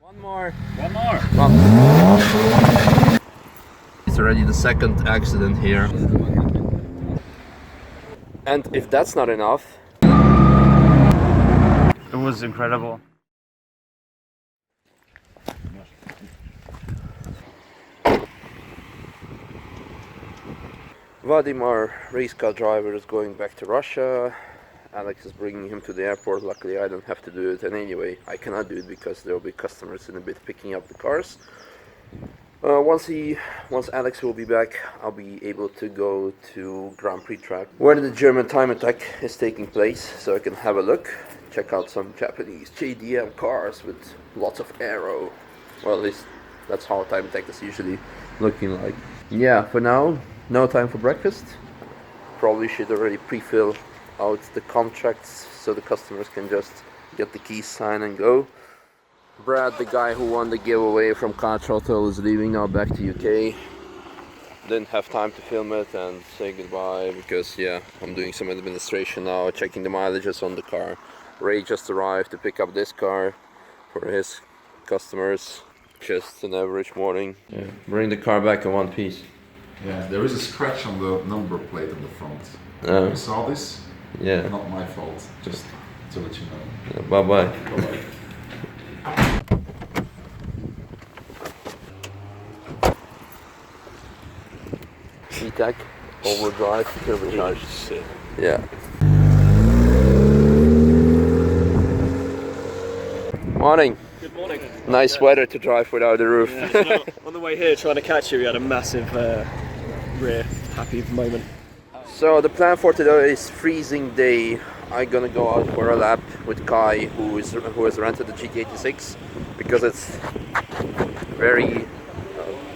One more. One more. Well, it's already the second accident here. And if that's not enough... It was incredible. Vadim, our race car driver, is going back to Russia. Alex is bringing him to the airport. Luckily I don't have to do it, and anyway I cannot do it because there will be customers in a bit picking up the cars. Once Alex will be back, I'll be able to go to Grand Prix track where the German time attack is taking place, so I can have a look, check out some Japanese JDM cars with lots of aero. Well, at least that's how time attack is usually looking like. Yeah, for now, no time for breakfast. Probably should already pre-fill out the contracts so the customers can just get the keys, sign and go. Brad, the guy who won the giveaway from Car Throttle, is leaving now back to UK. Didn't have time to film it and say goodbye because yeah, I'm doing some administration now, checking the mileages on the car. Ray just arrived to pick up this car for his customers. Just an average morning. Yeah. Bring the car back in one piece. Yeah, there is a scratch on the number plate on the front. You saw this? Yeah. Not my fault, just to let you know. Yeah, bye-bye. Bye-bye. E-Tech, all-wheel drive, turbocharged. Yeah. Morning. Good morning. Nice weather to drive without a roof. Yeah, you know, on the way here trying to catch you, we had a massive rear happy moment. So the plan for today is freezing day. I'm gonna go out for a lap with Kai, who has rented the Gt3 because it's very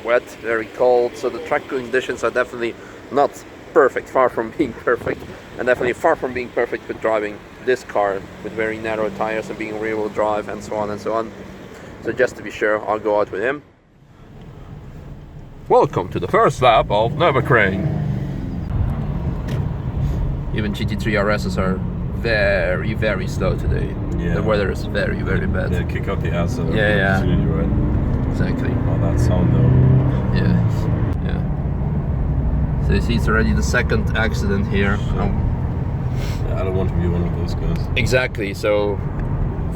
wet, very cold. So the track conditions are definitely not perfect, far from being perfect, and definitely far from being perfect with driving this car with very narrow tires and being rear-wheel drive and so on and so on. So just to be sure, I'll go out with him. Welcome to the first lap of Nürburgring. Even GT3 RSs are very, very slow today. Yeah. The weather is very, very bad. Yeah, kick out the ass. Yeah. Right. Exactly. Oh, that sound though. Yeah. So you see, it's already the second accident here. Yeah, I don't want to be one of those guys. Exactly. So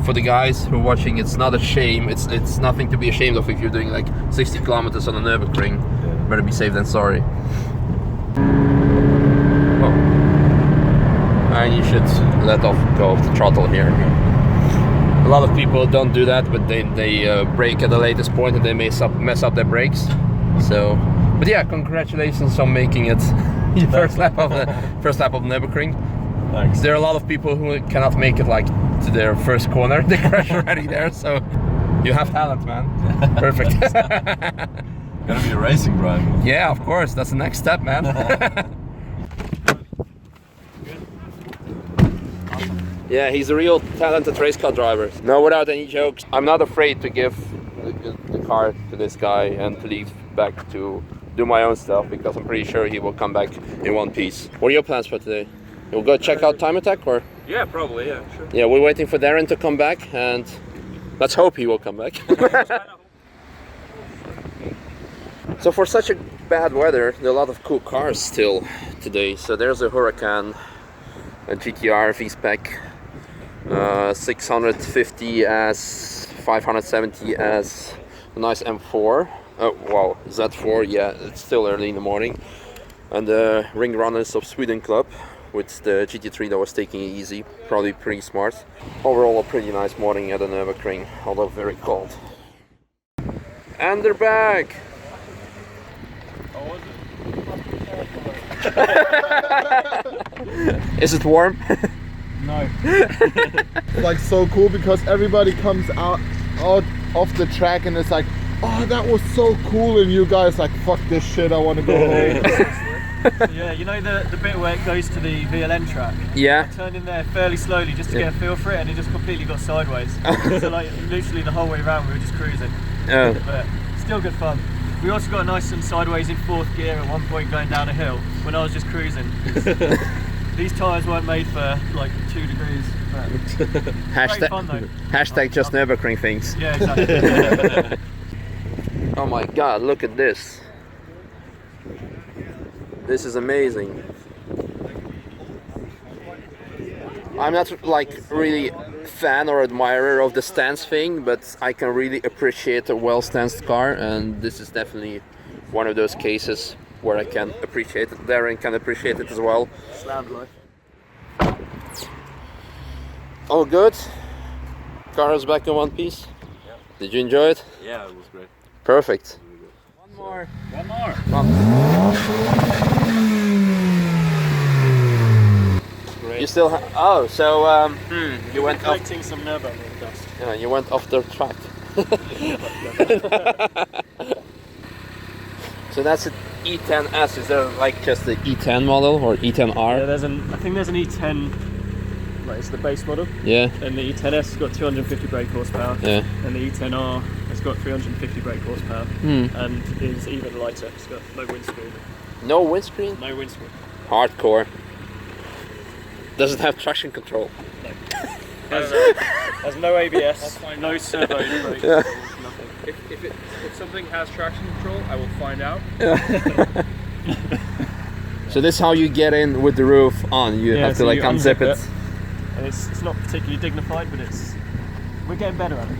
for the guys who are watching, it's not a shame. It's nothing to be ashamed of if you're doing like 60 kilometers on a Nürburgring. Yeah. Better be safe than sorry. Oh. And you should let go of the throttle here. A lot of people don't do that, but they brake at the latest point and they mess up their brakes. So, but yeah, congratulations on making it your first lap of Nürburgring. Thanks. There are a lot of people who cannot make it like to their first corner. They crash already there. So you have talent, man. Perfect. Gotta be a racing driver. Yeah, of course. That's the next step, man. Yeah, he's a real talented race car driver. No, without any jokes. I'm not afraid to give the car to this guy and to leave back to do my own stuff because I'm pretty sure he will come back in one piece. What are your plans for today? You'll go check out Time Attack, or? Yeah, probably, yeah, sure. Yeah, we're waiting for Darren to come back and let's hope he will come back. So for such a bad weather, there are a lot of cool cars still today. So there's a Huracan, a GTR V-Spec, 650S, 570S, a nice M4. Wow, Z4, yeah, it's still early in the morning. And the Ring Runners of Sweden Club with the GT3 that was taking it easy, probably pretty smart. Overall, a pretty nice morning at the Nürburgring, although very cold. And they're back! Is it warm? No. It's like so cool because everybody comes out of the track and it's like, oh, that was so cool, and you guys like, fuck this shit, I want to go home. Yeah, you know the bit where it goes to the VLN track? Yeah. I turned in there fairly slowly just to get a feel for it, and it just completely got sideways. So like literally the whole way around we were just cruising. Oh. But still good fun. We also got nice and sideways in fourth gear at one point going down a hill when I was just cruising. These tyres weren't made for like 2 degrees bet. Hashtag, fun, though. hashtag just Nürburgring things. Yeah, exactly. Oh my god, look at this. This is amazing. I'm not like really fan or admirer of the stance thing, but I can really appreciate a well-stanced car, and this is definitely one of those cases where I can appreciate it. Darren can appreciate it as well. Slammed life. All good. Car is back in one piece. Yeah. Did you enjoy it? Yeah, it was great. Perfect. One more. You still oh, so you went off. Collecting some Nürburgring dust. Yeah, you went off the track. So that's an E10S. Is there like just the E10 model or E10R? Yeah, I think there's an E10. Like it's the base model. Yeah. And the E10S has got 250 brake horsepower. Yeah. And the E10R has got 350 brake horsepower. And is even lighter. It's got no windscreen. No windscreen? No windscreen. Hardcore. Does it have traction control? No. Has no ABS, no servo brakes, nothing. If something has traction control, I will find out. So this is how you get in with the roof on. You have to so like you unzip it. And it's not particularly dignified, but we're getting better at it.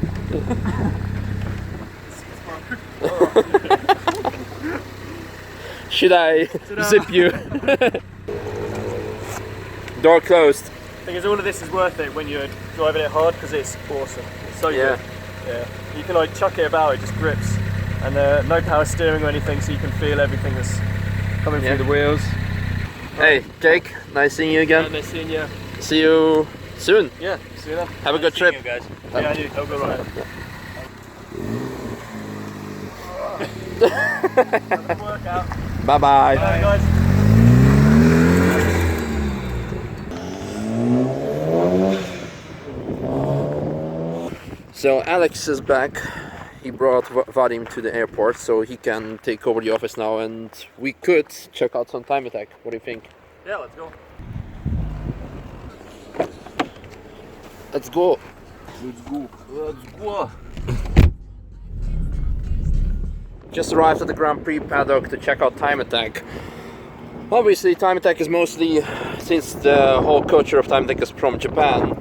Should I zip you? Door closed. The thing is, all of this is worth it when you're driving it hard because it's awesome. It's so good. Yeah. You can like chuck it about, it just grips. And no power steering or anything, so you can feel everything that's coming through the wheels. Hey, Jake, nice seeing you again. Nice seeing you. See you soon. Yeah, see you then. Have a good trip. You guys. Yeah, you. Have a good ride. Workout. Bye bye. Bye guys. So Alex is back. He brought Vadim to the airport, so he can take over the office now, and we could check out some time attack. What do you think? Yeah, let's go. Let's go. Let's go. Just arrived at the Grand Prix paddock to check out time attack. Obviously, time attack is mostly, since the whole culture of time attack is from Japan,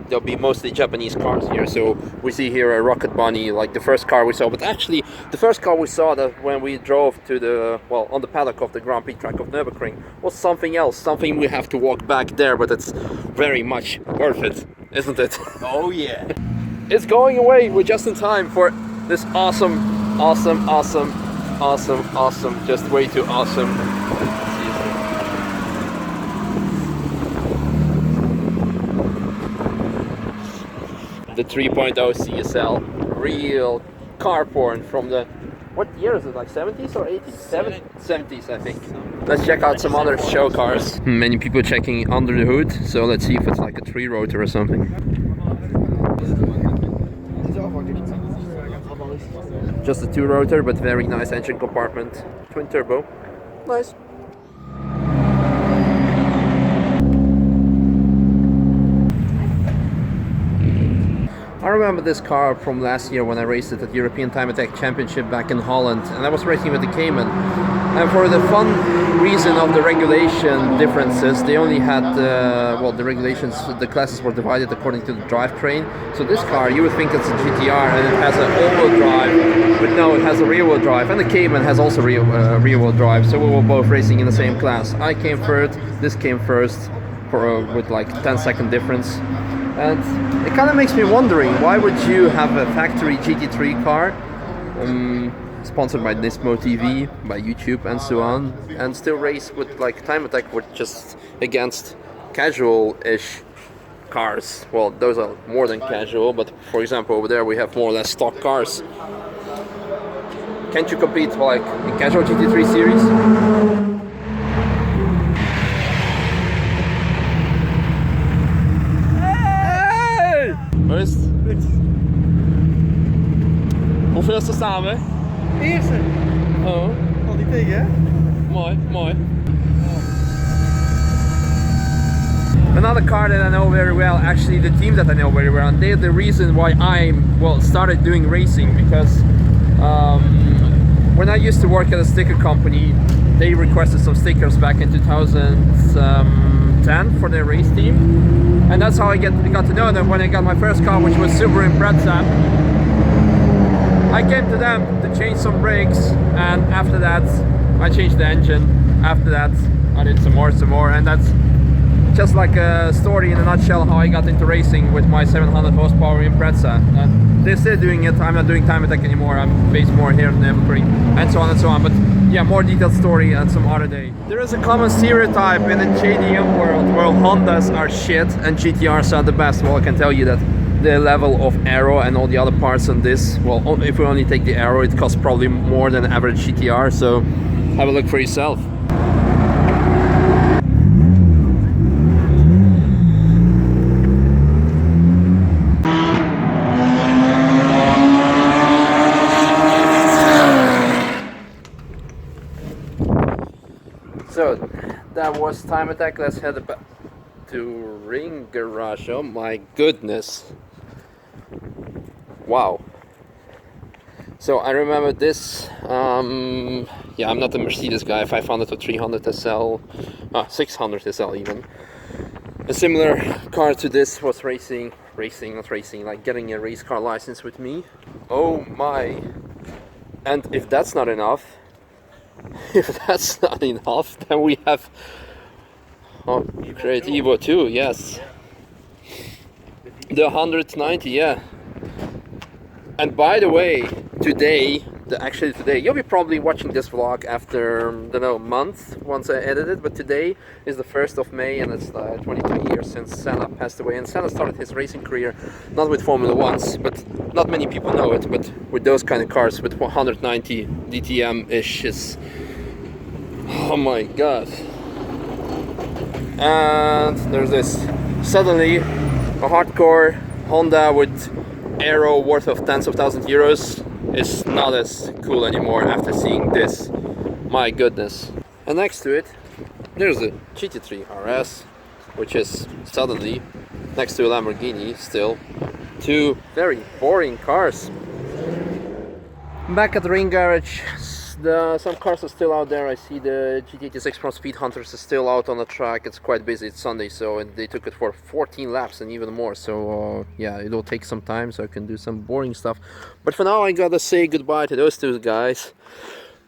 there'll be mostly Japanese cars here. So we see here a Rocket Bunny, like the first car we saw. But actually, the first car we saw that when we drove to the, well, on the paddock of the Grand Prix track of Nürburgring was something else. Something we have to walk back there, but it's very much worth it, isn't it? Oh yeah. It's going away. We're just in time for this awesome, just way too awesome. The 3.0 CSL, real car porn from the, what year is it, like 70s or 80s? 70s, I think. Let's check out some other show cars. Many people checking under the hood, so let's see if it's like a 3-rotor or something. Just a 2-rotor, but very nice engine compartment. Twin turbo. Nice. I remember this car from last year when I raced it at European Time Attack Championship back in Holland, and I was racing with the Cayman. And for the fun reason of the regulation differences, they only had, well, the regulations, the classes were divided according to the drivetrain. So this car, you would think it's a GTR and it has an all-wheel drive, but no, it has a rear-wheel drive, and the Cayman has also rear-wheel drive, so we were both racing in the same class. I came third, this came first, with like 10-second difference. And it kind of makes me wondering, why would you have a factory GT3 car, sponsored by Nismo TV, by YouTube and so on, and still race with like time attack with just against casual-ish cars? Well, those are more than casual, but for example over there we have more or less stock cars. Can't you compete like in casual GT3 series? Rust. Hoeveelste staan we? Eerste. Oh, Valt niet tegen, hè? mooi, mooi. Another car that I know very well, actually the team that I know very well, and they're the reason why I started doing racing, because when I used to work at a sticker company, they requested some stickers back in 2010 for their race team, and that's how I got to know them. When I got my first car, which was Subaru Impreza, I came to them to change some brakes, and after that I changed the engine. After that I did some more, and that's just like a story in a nutshell how I got into racing with my 700 horsepower Impreza. And they're still doing it. I'm not doing time attack anymore. I'm based more here in Nürburgring, and so on and so on. But yeah, more detailed story at some other day. There is a common stereotype in the JDM world where Hondas are shit and GTRs are the best. Well, I can tell you that the level of aero and all the other parts on this, well, if we only take the aero, it costs probably more than average GTR, so have a look for yourself. So that was time attack. Let's head back to Ring Garage. Oh my goodness. Wow. So I remember this, yeah, I'm not a Mercedes guy, 500 to 300 SL, 600 SL even. A similar car to this was like getting a race car license with me. Oh my. And if that's not enough, then we have great Evo 2, yes. The 190, yeah. And by the way, today, you'll be probably watching this vlog after, I don't know, a month once I edit it, but today is the 1st of May and it's 22 years since Senna passed away. And Senna started his racing career not with Formula 1s, but not many people know it, but with those kind of cars, with 190 DTM-ish is... Oh my god. And there's this. Suddenly, a hardcore Honda with aero worth of tens of thousands of euros is not as cool anymore after seeing this. My goodness. And next to it, there's the GT3 RS, which is suddenly next to a Lamborghini still. Two very boring cars. Back at the Ring Garage, some cars are still out there. I see the Gt3 from Speed Hunters is still out on the track. It's quite busy. It's Sunday, so they took it for 14 laps and even more. So yeah, it'll take some time, so I can do some boring stuff. But for now, I gotta say goodbye to those two guys.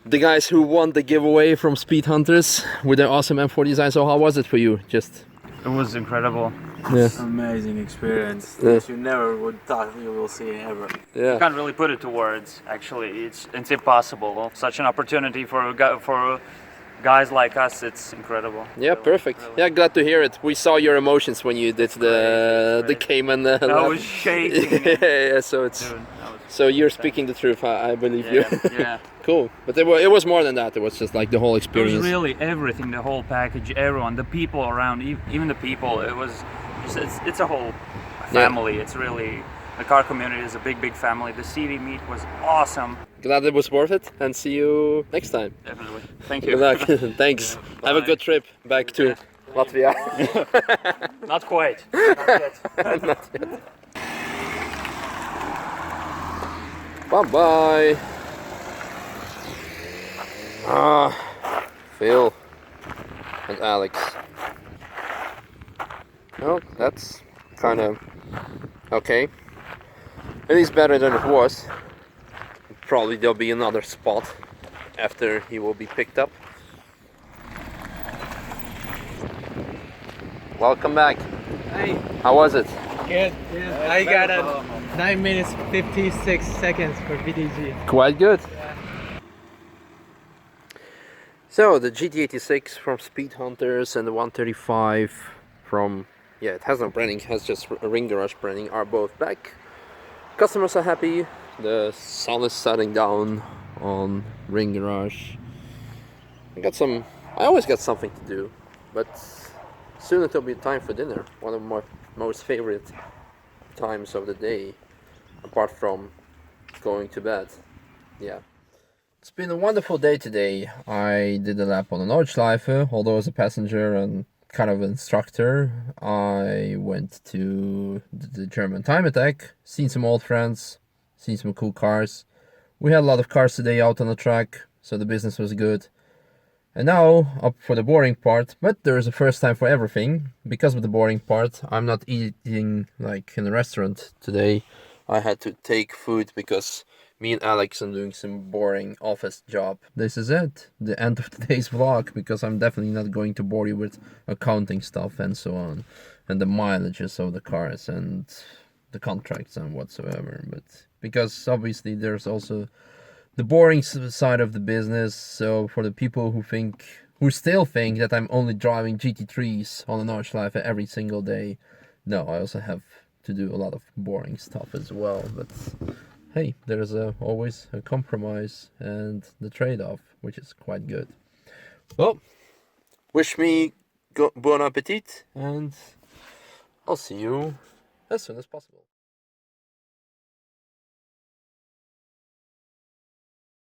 The guys who won the giveaway from Speed Hunters with their awesome M4 design. So how was it for you? It was incredible. Yeah. Amazing experience that you never would thought you will see ever. Yeah. You can't really put it to words. Actually, it's impossible. Such an opportunity for guys like us. It's incredible. Yeah, perfect. Really. Yeah, glad to hear it. We saw your emotions when you did the Cayman. I was shaking. Yeah, so it's. Dude, so you're speaking the truth. I believe you. Yeah. Cool. But it was more than that. It was just like the whole experience. It was really everything. The whole package, everyone, the people around, even the people. It was. It's a whole family. Yeah. It's really, the car community is a big family. The CV meet was awesome. Glad it was worth it, and see you next time. Definitely. Thank you. Good luck. Thanks. Yeah, have a good trip back to Latvia. Not quite. Not yet. Not yet. Bye-bye. Phil and Alex. Well, that's kind of okay. At least better than it was. Probably there'll be another spot after he will be picked up. Welcome back. Hi. How was it? Good. I got a 9 minutes 56 seconds for VDG. Quite good. Yeah. So the GT86 from Speed Hunters and the 135 from, yeah, it has no branding, it has just a Ring Garage branding, are both back. Customers are happy. The sun is setting down on Ring Garage. I always got something to do, but soon it'll be time for dinner. One of my most favorite times of the day, apart from going to bed. Yeah. It's been a wonderful day today. I did a lap on the Nordschleife, although as a passenger, and kind of instructor. I went to the German time attack, seen some old friends, seen some cool cars. We had a lot of cars today out on the track, so the business was good. And now, up for the boring part, but there is a first time for everything. Because of the boring part, I'm not eating like in a restaurant today. I had to take food because me and Alex are doing some boring office job. This is it, the end of today's vlog, because I'm definitely not going to bore you with accounting stuff and so on, and the mileages of the cars and the contracts and whatsoever. But because obviously there's also the boring side of the business. So for the people who still think that I'm only driving GT3s on a Nordschleife every single day, no, I also have to do a lot of boring stuff as well. But hey, there's always a compromise and the trade-off, which is quite good. Well, wish me bon appetit, and I'll see you as soon as possible.